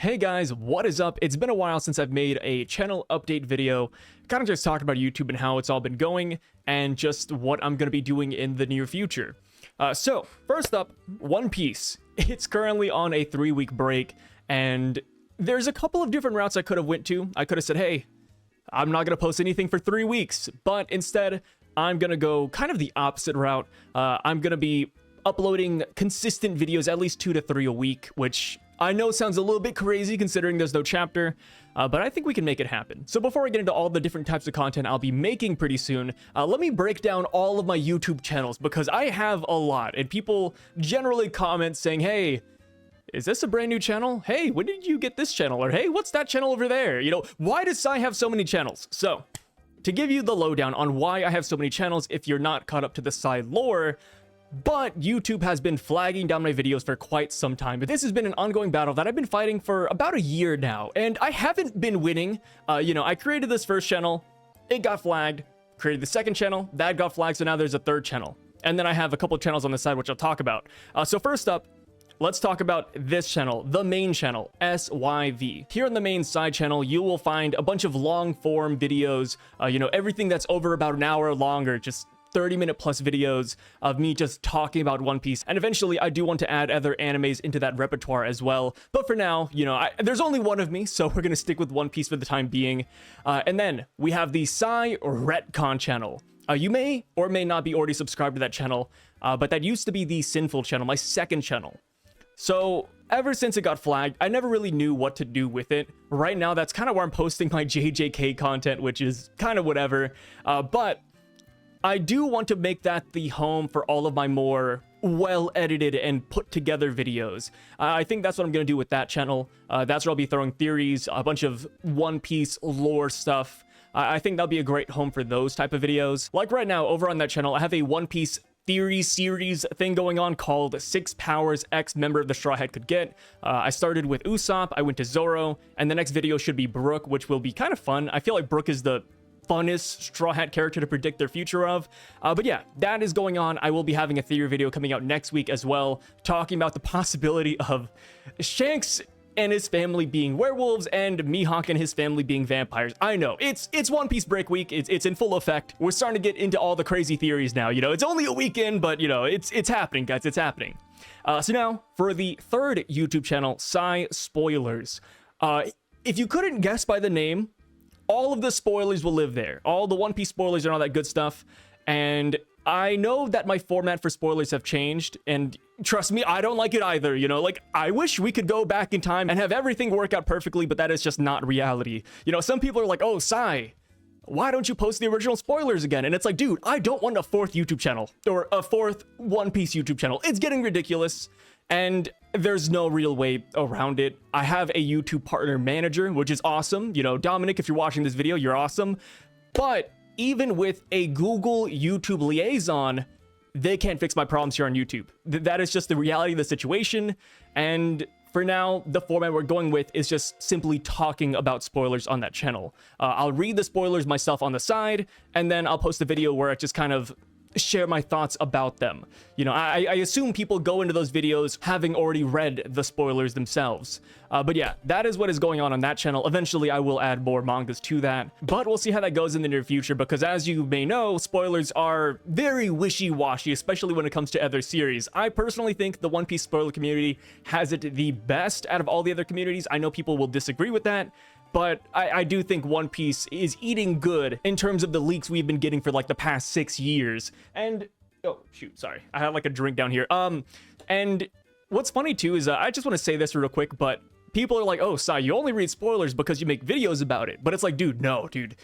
Hey guys, what is up? It's been a while since I've made a channel update video, kind of just talking about YouTube and how it's all been going, and just what I'm going to be doing in the near future. So, first up, One Piece. It's currently on a 3-week break, and there's a couple of different routes I could have went to. I could have said, hey, I'm not going to post anything for 3 weeks, but instead, I'm going to go kind of the opposite route. I'm going to be uploading consistent videos, at least 2 to 3 a week, which I know sounds a little bit crazy considering there's no chapter, but I think we can make it happen. So before I get into all the different types of content I'll be making pretty soon, let me break down all of my YouTube channels because I have a lot, and people generally comment saying, hey, is this a brand new channel? Hey, when did you get this channel? Or hey, what's that channel over there? You know, why does Sai have so many channels? So to give you the lowdown on why I have so many channels if you're not caught up to the Sai lore, but YouTube has been flagging down my videos for quite some time. But this has been an ongoing battle that I've been fighting for about a year now, and I haven't been winning. I created this first channel, it got flagged, created the second channel, that got flagged, so now there's a third channel. And then I have a couple channels on the side, which I'll talk about. So first up, let's talk about this channel, the main channel, SYV. Here on the main side channel, you will find a bunch of long form videos, everything that's over about an hour or longer, just 30-minute plus videos of me just talking about One Piece. And eventually I do want to add other animes into that repertoire as well. But for now, there's only one of me, so we're going to stick with One Piece for the time being. And then we have the Sai Retcon channel. You may or may not be already subscribed to that channel, but that used to be the Sinful channel, my second channel. So ever since it got flagged, I never really knew what to do with it. Right now, that's kind of where I'm posting my JJK content, which is kind of whatever. But I do want to make that the home for all of my more well-edited and put-together videos. I think that's what I'm going to do with that channel. That's where I'll be throwing theories, a bunch of One Piece lore stuff. I think that'll be a great home for those type of videos. Like right now, over on that channel, I have a One Piece theory series thing going on called 6 Powers X Member of the Straw Hat Could Get. I started with Usopp, I went to Zoro, and the next video should be Brook, which will be kind of fun. I feel like Brook is the funnest Straw Hat character to predict their future of. But yeah, that is going on. I will be having a theory video coming out next week as well, talking about the possibility of Shanks and his family being werewolves and Mihawk and his family being vampires. I know, it's One Piece break week. It's in full effect. We're starting to get into all the crazy theories now. It's only a weekend, but it's happening, guys. It's happening. So now for the third YouTube channel, Sai Spoilers. If you couldn't guess by the name, all of the spoilers will live there. All the One Piece spoilers and all that good stuff. And I know that my format for spoilers have changed, and trust me, I don't like it either. I wish we could go back in time and have everything work out perfectly, but that is just not reality. Some people are like, oh, Sai, why don't you post the original spoilers again? And it's like, dude, I don't want a fourth YouTube channel or a fourth One Piece YouTube channel. It's getting ridiculous, and there's no real way around it. I have a YouTube partner manager, which is awesome. Dominic, if you're watching this video, you're awesome. But even with a Google YouTube liaison, they can't fix my problems here on YouTube. That is just the reality of the situation. And for now, the format we're going with is just simply talking about spoilers on that channel. I'll read the spoilers myself on the side, and then I'll post a video where I just kind of share my thoughts about them. I assume people go into those videos having already read the spoilers themselves. But yeah, that is what is going on that channel. Eventually, I will add more mangas to that, but we'll see how that goes in the near future, because as you may know, spoilers are very wishy-washy, especially when it comes to other series. I personally think the One Piece spoiler community has it the best out of all the other communities. I know people will disagree with that, but I do think One Piece is eating good in terms of the leaks we've been getting for like the past 6 years. And oh shoot, sorry, I had like a drink down here. And what's funny too is I just want to say this real quick, but people are like, oh, Sai, you only read spoilers because you make videos about it. But it's like, dude, no, dude.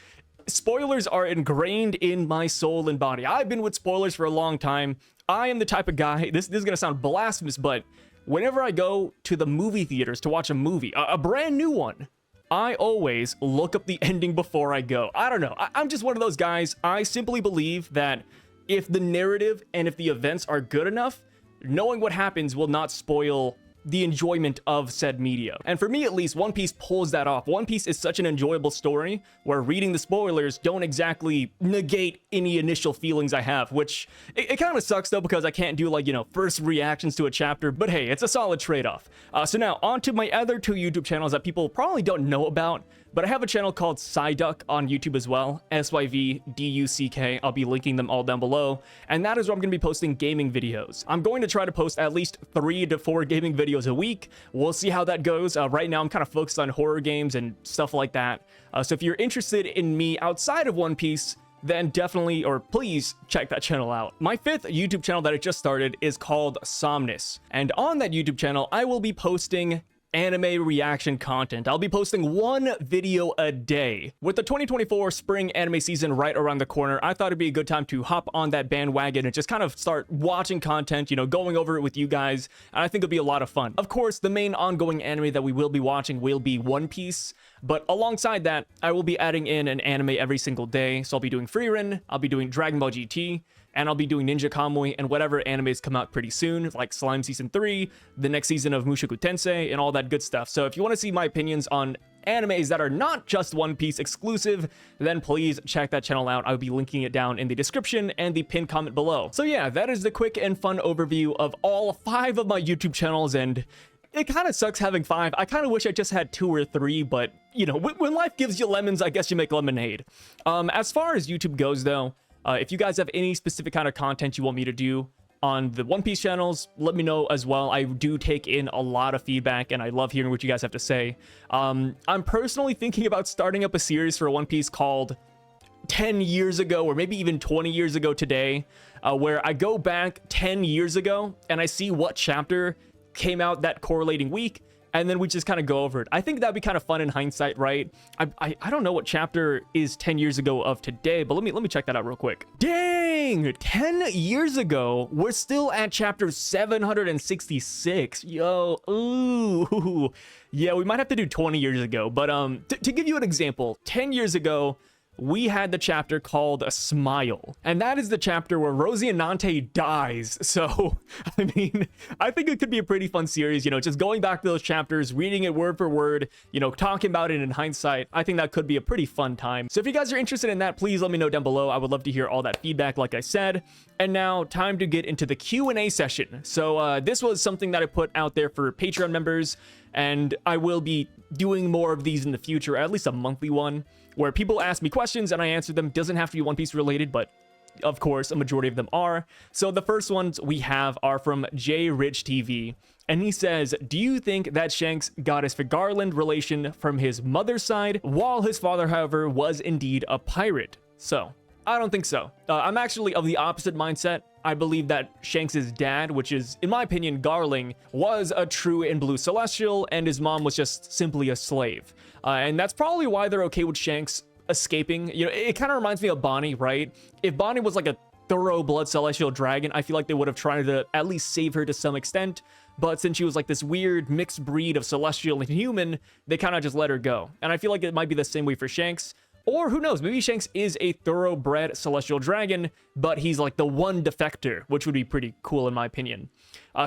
Spoilers are ingrained in my soul and body. I've been with spoilers for a long time. I am the type of guy, this is gonna sound blasphemous, but whenever I go to the movie theaters to watch a movie, a brand new one, I always look up the ending before I go. I don't know. I'm just one of those guys. I simply believe that if the narrative and if the events are good enough, knowing what happens will not spoil the enjoyment of said media. And for me at least, One Piece pulls that off. One Piece is such an enjoyable story where reading the spoilers don't exactly negate any initial feelings I have, which it kind of sucks though, because I can't do like, you know, first reactions to a chapter, but hey, it's a solid trade-off. So now on to my other two YouTube channels that people probably don't know about, but I have a channel called Psyduck on YouTube as well, SYVDUCK. I'll be linking them all down below, and that is where I'm going to be posting gaming videos. I'm going to try to post at least 3 to 4 gaming videos a week. We'll see how that goes. Right now, I'm kind of focused on horror games and stuff like that. So if you're interested in me outside of One Piece, then definitely, or please, check that channel out. My 5th YouTube channel that I just started is called Somnus, and on that YouTube channel, I will be posting anime reaction content. I'll be posting 1 video a day. With the 2024 spring anime season right around the corner, I thought it'd be a good time to hop on that bandwagon and just kind of start watching content, you know, going over it with you guys, and I think it'll be a lot of fun. Of course, the main ongoing anime that we will be watching will be One Piece, but alongside that, I will be adding in an anime every single day. So I'll be doing Frieren, I'll be doing Dragon Ball GT, and I'll be doing Ninja Kamui and whatever animes come out pretty soon, like Slime Season 3, the next season of Mushoku Tensei, and all that good stuff. So if you want to see my opinions on animes that are not just One Piece exclusive, then please check that channel out. I'll be linking it down in the description and the pinned comment below. So yeah, that is the quick and fun overview of all 5 of my YouTube channels, and it kind of sucks having 5. I kind of wish I just had 2 or 3, but you know, when life gives you lemons, I guess you make lemonade. As far as YouTube goes though, if you guys have any specific kind of content you want me to do on the One Piece channels, let me know as well. I do take in a lot of feedback, and I love hearing what you guys have to say. I'm personally thinking about starting up a series for One Piece called 10 years ago, or maybe even 20 years ago today, where I go back 10 years ago and I see what chapter came out that correlating week, and then we just kind of go over it. I think that'd be kind of fun in hindsight, right? I don't know what chapter is 10 years ago of today, but let me check that out real quick. Dang, 10 years ago, we're still at chapter 766. Yo, ooh, yeah, we might have to do 20 years ago, but to give you an example, 10 years ago, we had the chapter called A Smile, and that is the chapter where Rosinante dies. So, I mean, I think it could be a pretty fun series, you know, just going back to those chapters, reading it word for word, you know, talking about it in hindsight. I think that could be a pretty fun time. So if you guys are interested in that, please let me know down below. I would love to hear all that feedback, like I said. And now, time to get into the Q&A session. So this was something that I put out there for Patreon members, and I will be doing more of these in the future, at least a monthly one, where people ask me questions and I answer them. Doesn't have to be One Piece related, but of course, a majority of them are. So the first ones we have are from J Rich TV, and he says, do you think that Shanks got his Garland relation from his mother's side, while his father, however, was indeed a pirate? So, I don't think so. I'm actually of the opposite mindset. I believe that Shanks' dad, which is, in my opinion, Garling, was a true and blue Celestial, and his mom was just simply a slave. And that's probably why they're okay with Shanks escaping. You know, it kind of reminds me of Bonnie, right? If Bonnie was like a thorough blood Celestial dragon, I feel like they would have tried to at least save her to some extent. But since she was like this weird mixed breed of Celestial and human, they kind of just let her go. And I feel like it might be the same way for Shanks. Or who knows, maybe Shanks is a thoroughbred Celestial dragon, but he's like the one defector, which would be pretty cool in my opinion.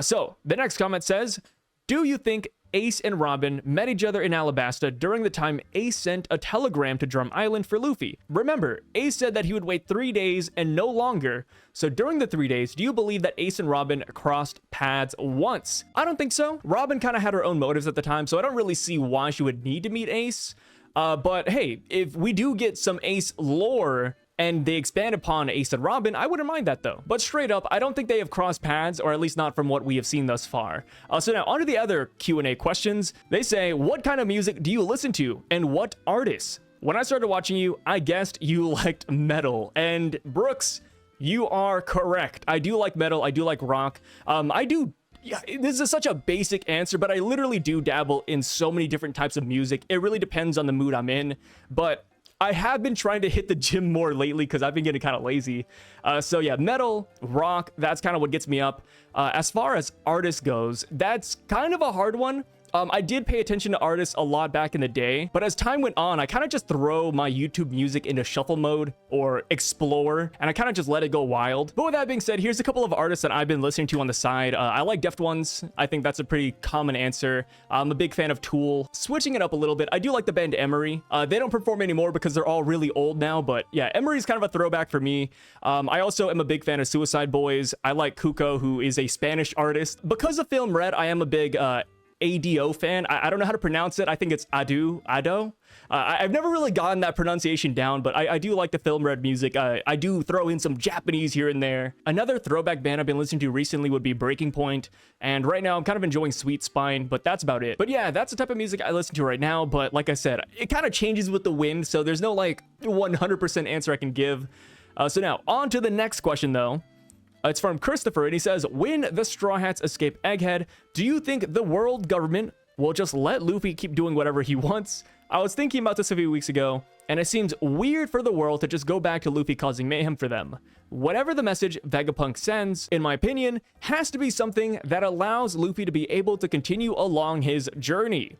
So the next comment says, do you think Ace and Robin met each other in Alabasta during the time Ace sent a telegram to Drum Island for Luffy? Remember, Ace said that he would wait 3 days and no longer. So during the 3 days, do you believe that Ace and Robin crossed paths once? I don't think so. Robin kind of had her own motives at the time, so I don't really see why she would need to meet Ace. But hey, if we do get some Ace lore and they expand upon Ace and Robin, I wouldn't mind that though. But straight up, I don't think they have crossed paths, or at least not from what we have seen thus far. So now on to the other Q&A questions. They say, what kind of music do you listen to and what artists? When I started watching you, I guessed you liked metal. And Brooks, you are correct. I do like metal. I do like rock. Yeah, this is such a basic answer, but I literally do dabble in so many different types of music. It really depends on the mood I'm in, but I have been trying to hit the gym more lately because I've been getting kind of lazy. So yeah, metal, rock, that's kind of what gets me up. As far as artist goes, that's kind of a hard one. I did pay attention to artists a lot back in the day, but as time went on, I kind of just throw my YouTube music into shuffle mode or explore, and I kind of just let it go wild. But with that being said, here's a couple of artists that I've been listening to on the side. I like Deft Ones. I think that's a pretty common answer. I'm a big fan of Tool. Switching it up a little bit, I do like the band Emery. They don't perform anymore because they're all really old now, but yeah, Emery's kind of a throwback for me. I also am a big fan of Suicide Boys. I like Cuco, who is a Spanish artist. Because of Film Red, I am a big ADO fan. I don't know how to pronounce it. I think it's Ado. I've never really gotten that pronunciation down, but I do like the Film Red music. I do throw in some Japanese here and there. Another throwback band I've been listening to recently would be Breaking Point, and right now I'm kind of enjoying Sweet Spine, but that's about it. But yeah, that's the type of music I listen to right now, but like I said, it kind of changes with the wind, so there's no like 100% answer I can give. So now, on to the next question though. It's from Christopher, and he says, when the Straw Hats escape Egghead, do you think the world government will just let Luffy keep doing whatever he wants? I was thinking about this a few weeks ago, and it seems weird for the world to just go back to Luffy causing mayhem for them. Whatever the message Vegapunk sends, in my opinion, has to be something that allows Luffy to be able to continue along his journey.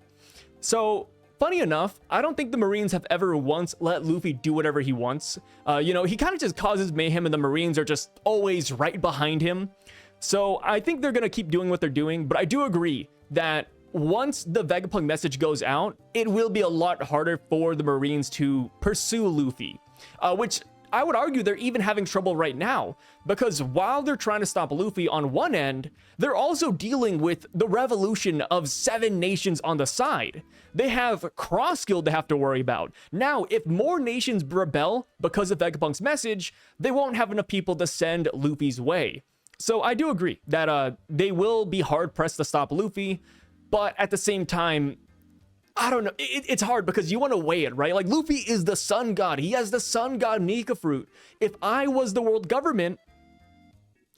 So, funny enough, I don't think the Marines have ever once let Luffy do whatever he wants. He kind of just causes mayhem and the Marines are just always right behind him. So I think they're going to keep doing what they're doing, but I do agree that once the Vegapunk message goes out, it will be a lot harder for the Marines to pursue Luffy, which I would argue they're even having trouble right now, because while they're trying to stop Luffy on one end, they're also dealing with the revolution of 7 nations on the side. They have Cross Guild to have to worry about. Now, if more nations rebel because of Vegapunk's message, they won't have enough people to send Luffy's way. So I do agree that they will be hard-pressed to stop Luffy, but at the same time, I don't know. It's hard because you want to weigh it, right? Like, Luffy is the sun god. He has the sun god Nika fruit. If I was the world government,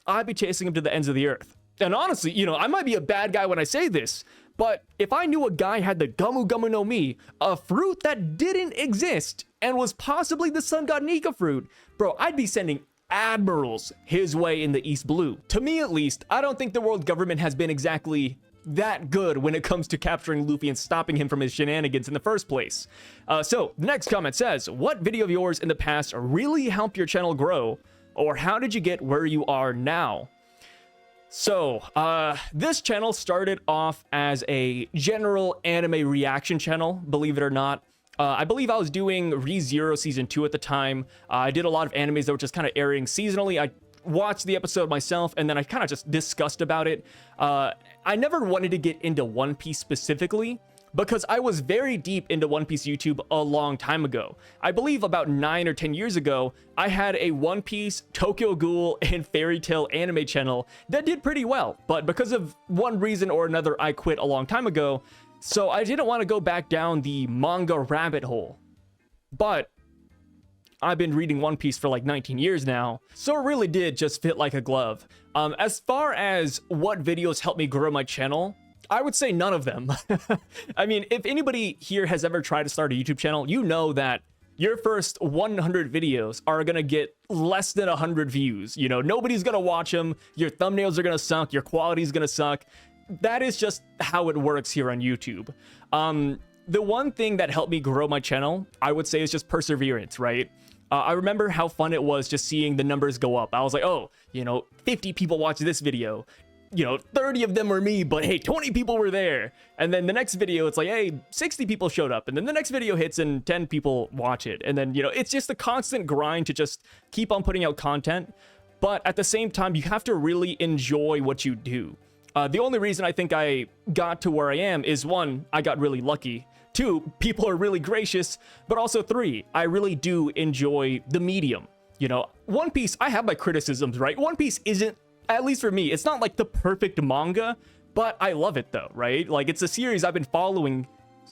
I'd be chasing him to the ends of the earth. And honestly, I might be a bad guy when I say this, but if I knew a guy had the Gumu Gumu no Mi, a fruit that didn't exist and was possibly the sun god Nika fruit, bro, I'd be sending admirals his way in the East Blue. To me, at least, I don't think the world government has been exactly that good when it comes to capturing Luffy and stopping him from his shenanigans in the first place. So the next comment says, what video of yours in the past really helped your channel grow, or how did you get where you are now? So this channel started off as a general anime reaction channel, believe it or not. I believe I was doing ReZero Season 2 at the time. I did a lot of animes that were just kind of airing seasonally. I watched the episode myself, and then I kind of just discussed about it. I never wanted to get into One Piece specifically, because I was very deep into One Piece YouTube a long time ago. I believe about 9 or 10 years ago, I had a One Piece, Tokyo Ghoul, and Fairy Tail anime channel that did pretty well, but because of one reason or another, I quit a long time ago, so I didn't want to go back down the manga rabbit hole. But I've been reading One Piece for like 19 years now, so it really did just fit like a glove. As far as what videos helped me grow my channel, I would say none of them. I mean, if anybody here has ever tried to start a YouTube channel, you know that your first 100 videos are gonna get less than 100 views. Nobody's gonna watch them, your thumbnails are gonna suck, your quality's gonna suck. That is just how it works here on YouTube. The one thing that helped me grow my channel, I would say, is just perseverance, right? I remember how fun it was just seeing the numbers go up. I was like, oh, 50 people watched this video. 30 of them were me, but hey, 20 people were there. And then the next video, it's like, hey, 60 people showed up. And then the next video hits and 10 people watch it. And then, it's just a constant grind to just keep on putting out content. But at the same time, you have to really enjoy what you do. The only reason I think I got to where I am is, 1, I got really lucky. 2, people are really gracious, but also 3, I really do enjoy the medium. One Piece, I have my criticisms, right? One Piece isn't, at least for me, it's not like the perfect manga, but I love it though, right? Like, it's a series I've been following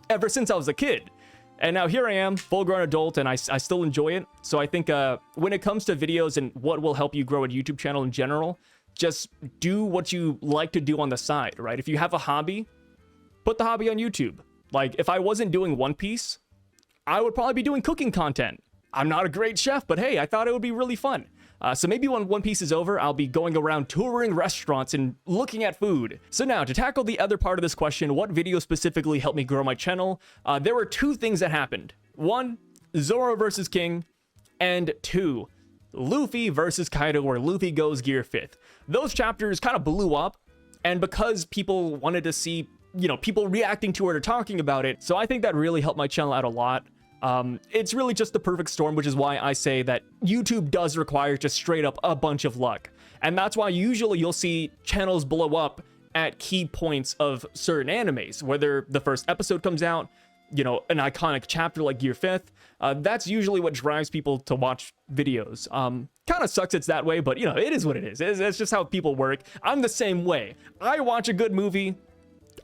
ever since I was a kid. And now here I am, full-grown adult, and I still enjoy it. So I think when it comes to videos and what will help you grow a YouTube channel in general, just do what you like to do on the side, right? If you have a hobby, put the hobby on YouTube. Like, if I wasn't doing One Piece, I would probably be doing cooking content. I'm not a great chef, but hey, I thought it would be really fun. So maybe when One Piece is over, I'll be going around touring restaurants and looking at food. So now, to tackle the other part of this question, what video specifically helped me grow my channel? There were 2 things that happened. 1, Zoro versus King, and 2, Luffy versus Kaido, where Luffy goes Gear 5th. Those chapters kind of blew up, and because people wanted to see, people reacting to it or talking about it, so I think that really helped my channel out a lot. It's really just the perfect storm, which is why I say that YouTube does require just straight up a bunch of luck. And that's why usually you'll see channels blow up at key points of certain animes, whether the first episode comes out, an iconic chapter like Gear 5th. That's usually what drives people to watch videos. Kind of sucks it's that way, but it is what it is. It's just how people work. I'm the same way. I watch a good movie,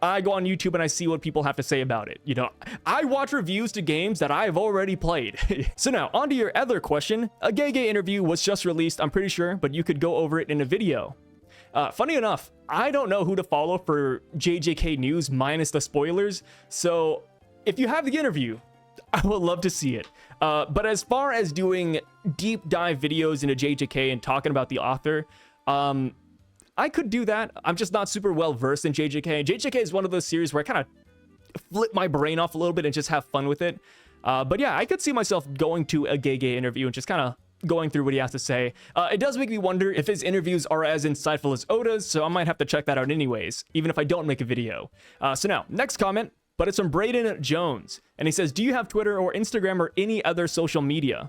I go on YouTube and I see what people have to say about it. I watch reviews to games that I've already played. So now, on to your other question. A Gege interview was just released, I'm pretty sure, but you could go over it in a video. Funny enough, I don't know who to follow for JJK news minus the spoilers, so if you have the interview, I would love to see it. But as far as doing deep dive videos into JJK and talking about the author, I could do that. I'm just not super well versed in JJK. JJK is one of those series where I kind of flip my brain off a little bit and just have fun with it. But yeah, I could see myself going to a Gege interview and just kind of going through what he has to say. It does make me wonder if his interviews are as insightful as Oda's, so I might have to check that out anyways, even if I don't make a video. So now, next comment, but it's from Braden Jones, and he says, do you have Twitter or Instagram or any other social media?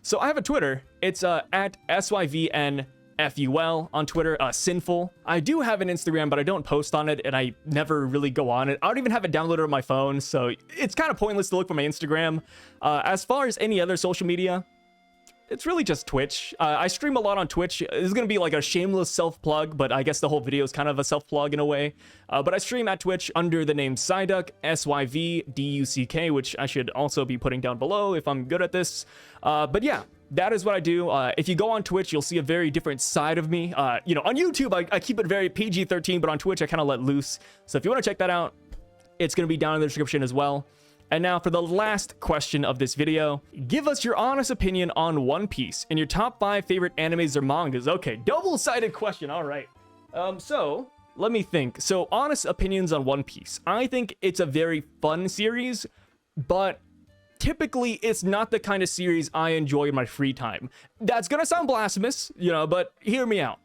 So I have a Twitter. It's at SYVNFUL on Twitter, Sinful. I do have an Instagram, but I don't post on it, and I never really go on it. I don't even have it downloaded on my phone, so it's kind of pointless to look for my Instagram. As far as any other social media, it's really just Twitch. I stream a lot on Twitch. This is going to be like a shameless self-plug, but I guess the whole video is kind of a self-plug in a way. But I stream at Twitch under the name Syduck, SYVDUCK, which I should also be putting down below if I'm good at this. But yeah, that is what I do. If you go on Twitch, you'll see a very different side of me. On YouTube, I keep it very PG-13, but on Twitch, I kind of let loose. So if you want to check that out, it's going to be down in the description as well. And now for the last question of this video, give us your honest opinion on One Piece and your top 5 favorite animes or mangas. Okay, double-sided question, all right. So let me think. So honest opinions on One Piece. I think it's a very fun series, but typically it's not the kind of series I enjoy in my free time. That's gonna sound blasphemous, but hear me out.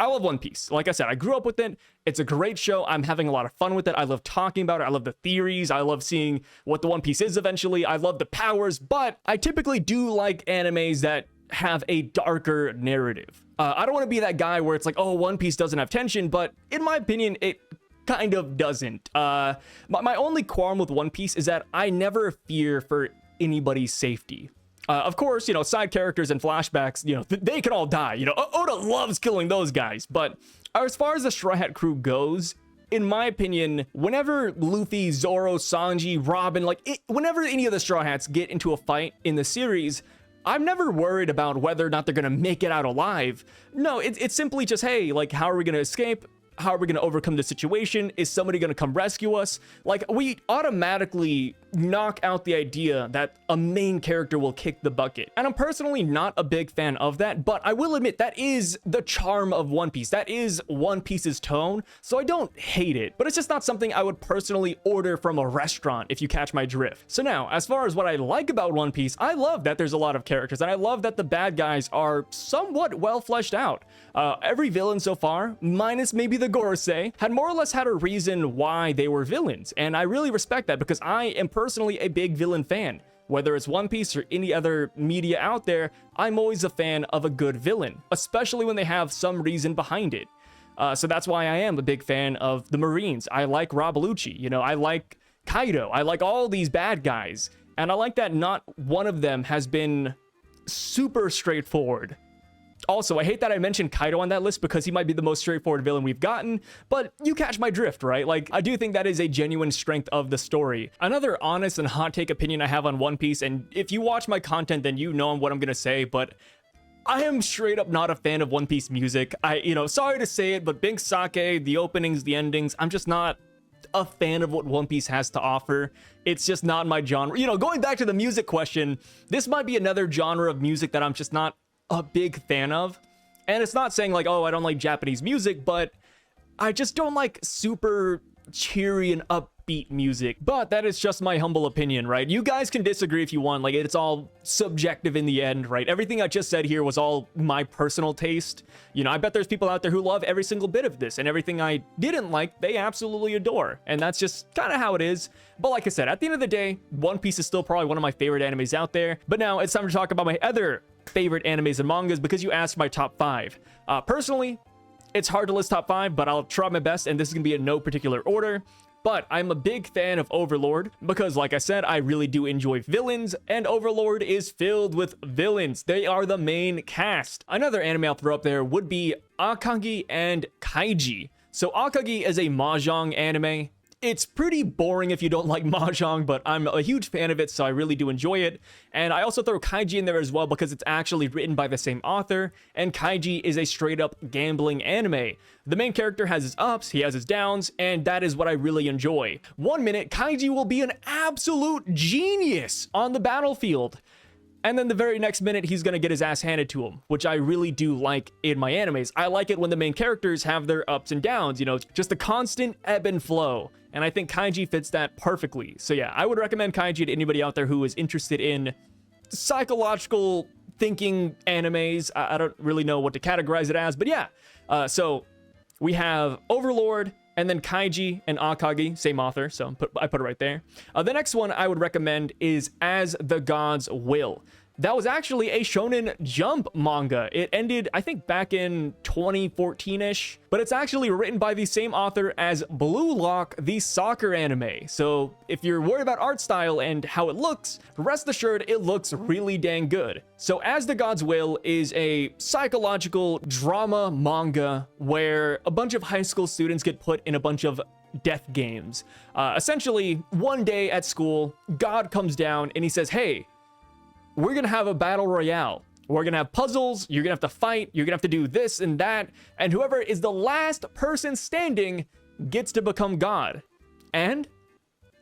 I love One Piece. Like I said, I grew up with it. It's a great show. I'm having a lot of fun with it. I love talking about it. I love the theories. I love seeing what the One Piece is eventually. I love the powers, but I typically do like animes that have a darker narrative. I don't want to be that guy where it's like, oh, One Piece doesn't have tension, but in my opinion, it kind of doesn't. My only qualm with One Piece is that I never fear for anybody's safety. Of course, side characters and flashbacks, they can all die. Oda loves killing those guys. But as far as the Straw Hat crew goes, in my opinion, whenever Luffy, Zoro, Sanji, Robin, whenever any of the Straw Hats get into a fight in the series, I'm never worried about whether or not they're going to make it out alive. No, it's simply just, hey, how are we going to escape? How are we going to overcome the situation? Is somebody going to come rescue us? We automatically knock out the idea that a main character will kick the bucket. And I'm personally not a big fan of that, but I will admit that is the charm of One Piece. That is One Piece's tone, so I don't hate it, but it's just not something I would personally order from a restaurant, if you catch my drift. So now, as far as what I like about One Piece, I love that there's a lot of characters, and I love that the bad guys are somewhat well fleshed out. Every villain so far, minus maybe the Gorosei, had more or less had a reason why they were villains, and I really respect that because I am personally a big villain fan. Whether it's One Piece or any other media out there, I'm always a fan of a good villain, especially when they have some reason behind it. So that's why I am a big fan of the Marines. I like Rob Lucci, I like Kaido, I like all these bad guys, and I like that not one of them has been super straightforward. Also, I hate that I mentioned Kaido on that list because he might be the most straightforward villain we've gotten, but you catch my drift, right? I do think that is a genuine strength of the story. Another honest and hot take opinion I have on One Piece, and if you watch my content, then you know what I'm gonna say, but I am straight up not a fan of One Piece music. Sorry to say it, but Big Sake, the openings, the endings, I'm just not a fan of what One Piece has to offer. It's just not my genre. Going back to the music question, this might be another genre of music that I'm just not a big fan of. And it's not saying like, oh, I don't like Japanese music, but I just don't like super cheery and upbeat music. But that is just my humble opinion, right? You guys can disagree if you want. Like, it's all subjective in the end, right? Everything I just said here was all my personal taste. You know, I bet there's people out there who love every single bit of this, and everything I didn't like, they absolutely adore. And that's just kind of how it is. But like I said, at the end of the day, One Piece is still probably one of my favorite animes out there. But now it's time to talk about my other favorite animes and mangas, because you asked my top 5. Personally, it's hard to list top 5, but I'll try my best, and this is gonna be in no particular order. But I'm a big fan of Overlord because, like I said, I really do enjoy villains, and Overlord is filled with villains. They are the main cast. Another anime I'll throw up there would be Akagi and Kaiji. So Akagi is a mahjong anime. It's pretty boring if you don't like mahjong, but I'm a huge fan of it, so I really do enjoy it. And I also throw Kaiji in there as well because it's actually written by the same author, and Kaiji is a straight-up gambling anime. The main character has his ups, he has his downs, and that is what I really enjoy. One minute, Kaiji will be an absolute genius on the battlefield, and then the very next minute, he's gonna get his ass handed to him, which I really do like in my animes. I like it when the main characters have their ups and downs, you know, just a constant ebb and flow. And I think Kaiji fits that perfectly. So yeah, I would recommend Kaiji to anybody out there who is interested in psychological thinking animes. I don't really know what to categorize it as, but yeah. So we have Overlord, and then Kaiji and Akagi, same author, so I put it right there. The next one I would recommend is As the Gods Will. That was actually a Shonen Jump manga. It ended, I think, back in 2014-ish, but it's actually written by the same author as Blue Lock, the soccer anime. So if you're worried about art style and how it looks, rest assured it looks really dang good. So As the Gods Will is a psychological drama manga where a bunch of high school students get put in a bunch of death games. Essentially, one day at school, God comes down and he says, hey, we're gonna have a battle royale. We're gonna have puzzles, you're gonna have to fight, you're gonna have to do this and that, and whoever is the last person standing gets to become God. And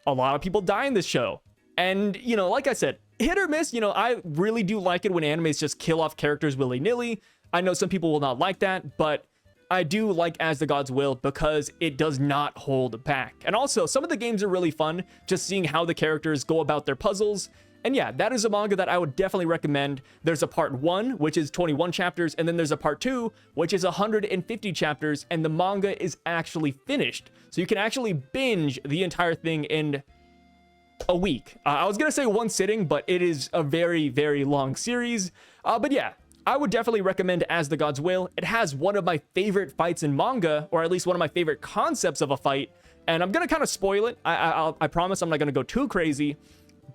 a lot of people die in this show. And, you know, like I said, hit or miss, you know, I really do like it when animes just kill off characters willy-nilly. I know some people will not like that, but I do like As the Gods Will because it does not hold back. And also, some of the games are really fun, just seeing how the characters go about their puzzles. And yeah, that is a manga that I would definitely recommend. There's a part 1, which is 21 chapters, and then there's a part 2, which is 150 chapters, and the manga is actually finished. So you can actually binge the entire thing in a week. I was gonna say one sitting, but it is a very, very long series. But yeah, I would definitely recommend As the Gods Will. It has one of my favorite fights in manga, or at least one of my favorite concepts of a fight, and I'm gonna kind of spoil it. I promise I'm not gonna go too crazy.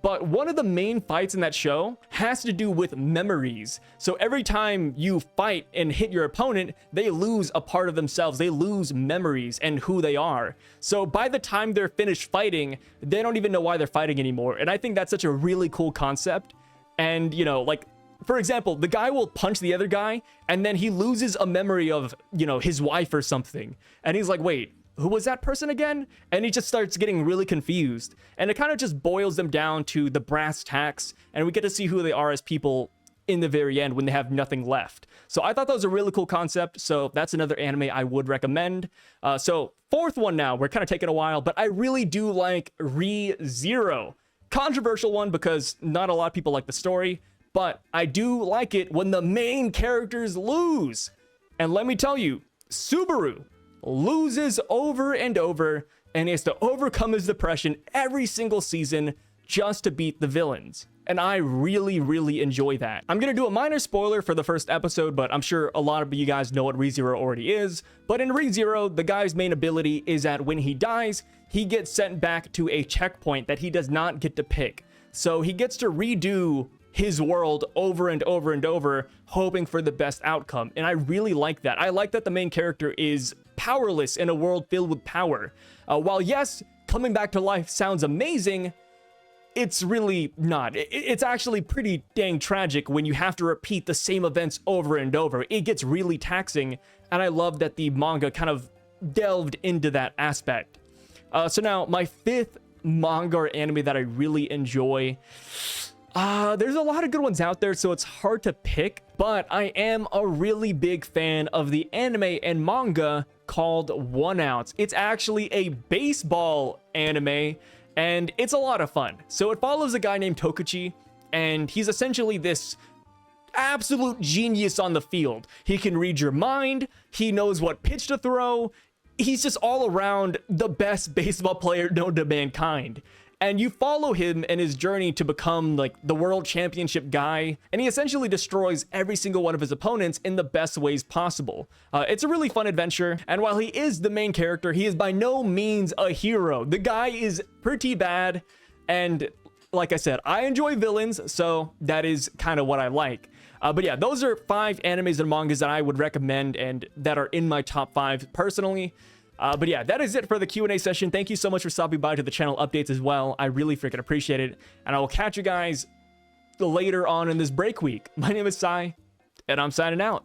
But one of the main fights in that show has to do with memories. So every time you fight and hit your opponent, they lose a part of themselves. They lose memories and who they are. So by the time they're finished fighting, they don't even know why they're fighting anymore. And I think that's such a really cool concept. And, you know, like, for example, the guy will punch the other guy and then he loses a memory of, you know, his wife or something. And he's like, wait, who was that person again? And he just starts getting really confused. And it kind of just boils them down to the brass tacks. And we get to see who they are as people in the very end when they have nothing left. So I thought that was a really cool concept. So that's another anime I would recommend. So fourth one now, we're kind of taking a while, but I really do like Re:Zero. Controversial one because not a lot of people like the story, but I do like it when the main characters lose. And let me tell you, Subaru loses over and over, and he has to overcome his depression every single season just to beat the villains. And I really, really enjoy that. I'm gonna do a minor spoiler for the first episode, but I'm sure a lot of you guys know what Re:Zero already is. But in Re:Zero, the guy's main ability is that when he dies, he gets sent back to a checkpoint that he does not get to pick. So he gets to redo his world over and over and over, hoping for the best outcome. And I really like that. I like that the main character is powerless in a world filled with power. While yes, coming back to life sounds amazing, it's really not. It's actually pretty dang tragic when you have to repeat the same events over and over. It gets really taxing, and I love that the manga kind of delved into that aspect. So now, my fifth manga or anime that I really enjoy, There's a lot of good ones out there, so it's hard to pick, but I am a really big fan of the anime and manga called One Outs. It's actually a baseball anime, and it's a lot of fun. So it follows a guy named Tokuchi, and he's essentially this absolute genius on the field. He can read your mind, he knows what pitch to throw, he's just all around the best baseball player known to mankind. And you follow him and his journey to become like the world championship guy, and he essentially destroys every single one of his opponents in the best ways possible. It's a really fun adventure, and while he is the main character, he is by no means a hero. The guy is pretty bad, and like I said, I enjoy villains, so that is kind of what I like. But yeah, those are 5 animes and mangas that I would recommend and that are in my top 5 personally. But yeah, that is it for the Q&A session. Thank you so much for stopping by to the channel updates as well. I really freaking appreciate it. And I will catch you guys later on in this break week. My name is Sai, and I'm signing out.